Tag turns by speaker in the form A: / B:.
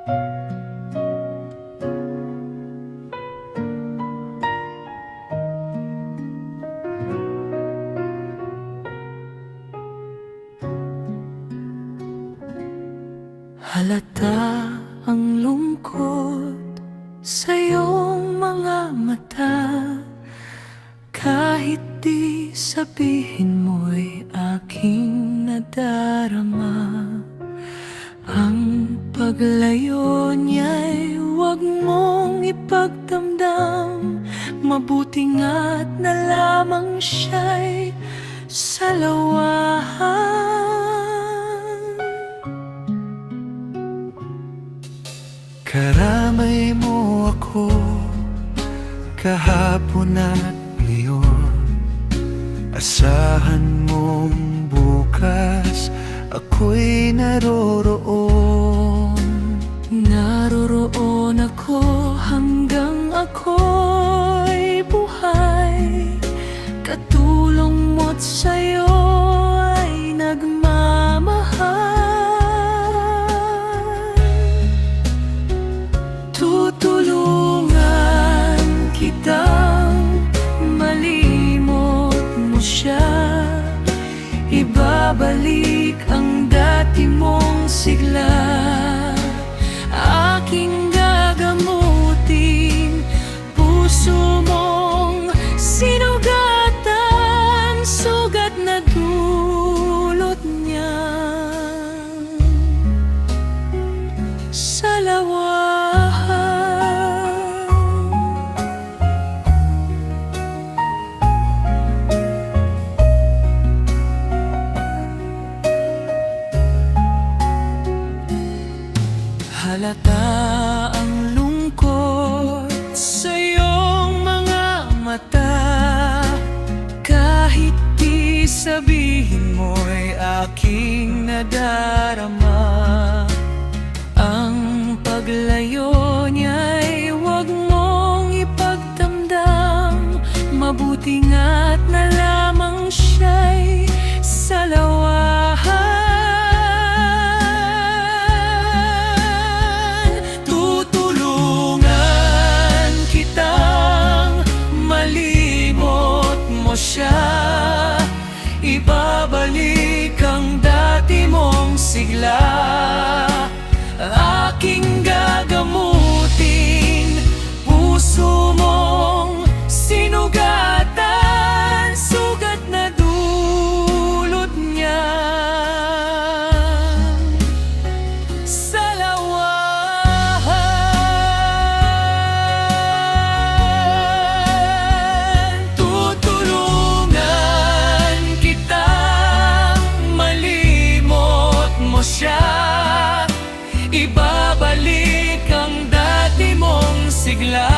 A: Halata ang lungkot sa iyong mga mata, kahit di sabihin mo'y aking nadarama. Ang paglayo niya'y huwag mong ipagdamdam, mabuti nga't na lamang siya'y salawahan. Karamay mo ako kahapon at ngayon, asahan mong bukas ako'y naroroon. Naroroon ako hanggang ako'y buhay, katulong mo't sa'yo ay nagmamahal. Tutulungan kitang malimot mo siya, ibabalik ang dati mong sigla. Aking gagamutin puso mong sinugatan, sugat na dulot niya salawahan. Halata ang lungkot sa iyong mga mata, kahit di sabihin mo'y aking nadarama. Ang paglayo niya'y huwag mong ipagdamdam, mabuti nga't na lamang siya'y salawahan. Siya, ibabalik ang dati mong sigla. Aking gagamutin puso mong sinugatan, sugat na dulot niya ibabalik ang dati mong sigla.